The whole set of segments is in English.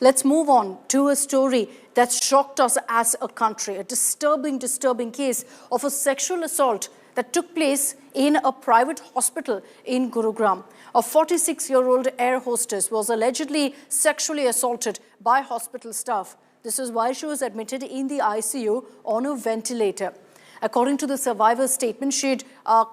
Let's move on to a story that shocked us as a country. A disturbing case of a sexual assault that took place in a private hospital in Gurugram. A 46-year-old air hostess was allegedly sexually assaulted by hospital staff. This is why she was admitted in the ICU on a ventilator. According to the survivor's statement, she'd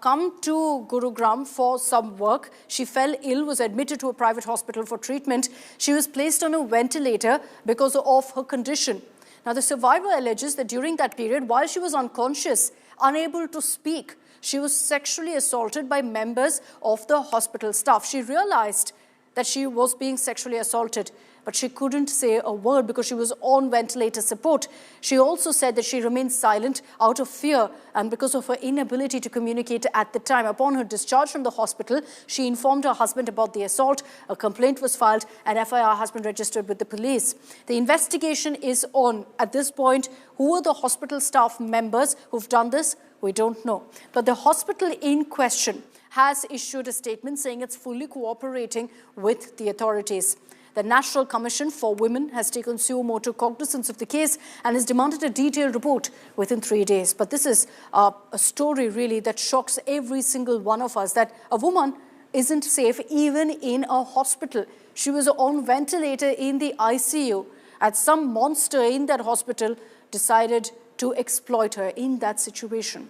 come to Gurugram for some work. She fell ill, was admitted to a private hospital for treatment. She was placed on a ventilator because of her condition. Now, the survivor alleges that during that period, while she was unconscious, unable to speak, she was sexually assaulted by members of the hospital staff. She realized that she was being sexually assaulted, but she couldn't say a word because she was on ventilator support. She also said that she remained silent out of fear and because of her inability to communicate at the time. Upon her discharge from the hospital, she informed her husband about the assault. A complaint was filed and FIR has been registered with the police. The investigation is on. At this point, who are the hospital staff members who've done this? We don't know. But the hospital in question has issued a statement saying it's fully cooperating with the authorities. The National Commission for Women has taken suo motu cognizance of the case and has demanded a detailed report within 3 days. But this is a story really that shocks every single one of us, that a woman isn't safe even in a hospital. She was on ventilator in the ICU, and some monster in that hospital decided to exploit her in that situation.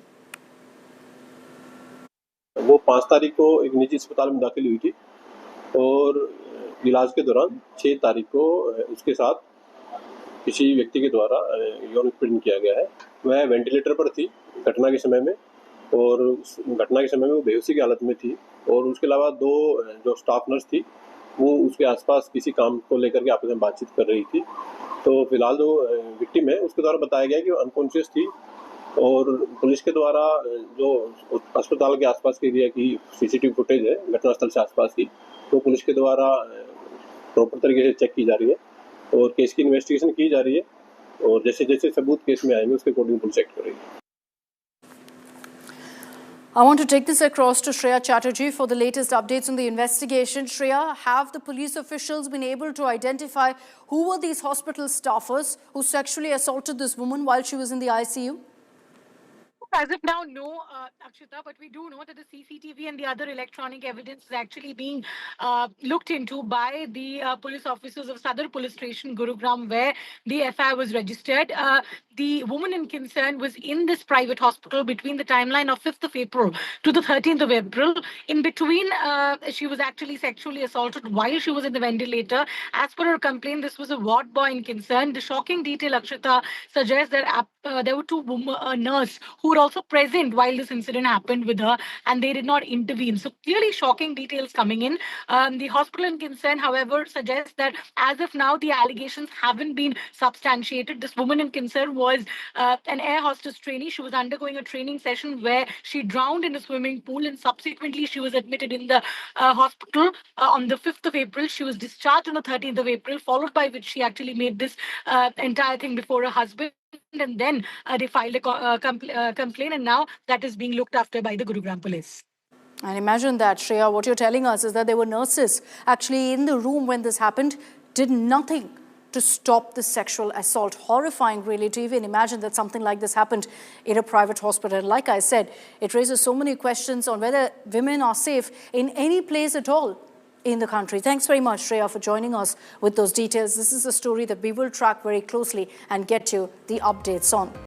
वो 5 तारीख को एक निजी अस्पताल में दाखिल हुई थी और इलाज के दौरान 6 तारीख को उसके साथ किसी व्यक्ति के द्वारा यौन उत्पीड़न किया गया है। वह वेंटिलेटर पर थी घटना के समय में और उस घटना के समय में वो बेहोशी की हालत में थी और उसके अलावा 2 जो स्टाफ नर्स थी वो उसके आसपास किसी काम को लेकर के आपस में बातचीत कर रही थी। तो फिलहाल जो विक्टिम है उसके द्वारा बताया गया कि वो अनकॉन्शियस थी और पुलिस के द्वारा जो अस्पताल के आसपास के एरिया की CCTV फुटेज है घटनास्थल से आसपास की, तो पुलिस के द्वारा प्रॉपर तरीके से चेक की जा रही है और केस की इन्वेस्टिगेशन की जा रही है और जैसे जैसे सबूत केस में आएंगे उसके अकॉर्डिंग पुलिस एक्ट करेगी। I want to take this across to Shreya Chatterjee for the latest updates on the investigation. Shreya, have the police officials been able to identify who were these hospital staffers who sexually assaulted this woman while she was in the ICU? As of now, no, Akshita, but we do know that the CCTV and the other electronic evidence is actually being looked into by the police officers of Sadar Police Station, Gurugram, where the FIR was registered. The woman in concern was in this private hospital between the timeline of 5th of April to the 13th of April. In between, she was actually sexually assaulted while she was in the ventilator. As per her complaint, this was a ward boy in concern. The shocking detail, Akshita, suggests that there were 2 women, a nurse, who were also present while this incident happened with her, and they did not intervene. So clearly shocking details coming in. The hospital in concern, however, suggests that as of now, the allegations haven't been substantiated. This woman in concern was an air hostess trainee. She was undergoing a training session where she drowned in a swimming pool, and subsequently she was admitted in the hospital on the 5th of April. She was discharged on the 13th of April, followed by which she actually made this entire thing before her husband. And then they filed a complaint, and now that is being looked after by the Gurugram police. And imagine that, Shreya, what you're telling us is that there were nurses actually in the room when this happened, did nothing to stop the sexual assault. Horrifying, really, to even imagine that something like this happened in a private hospital. Like I said, it raises so many questions on whether women are safe in any place at all in the country. Thanks very much, Shreya, for joining us with those details. This is a story that we will track very closely and get you the updates on.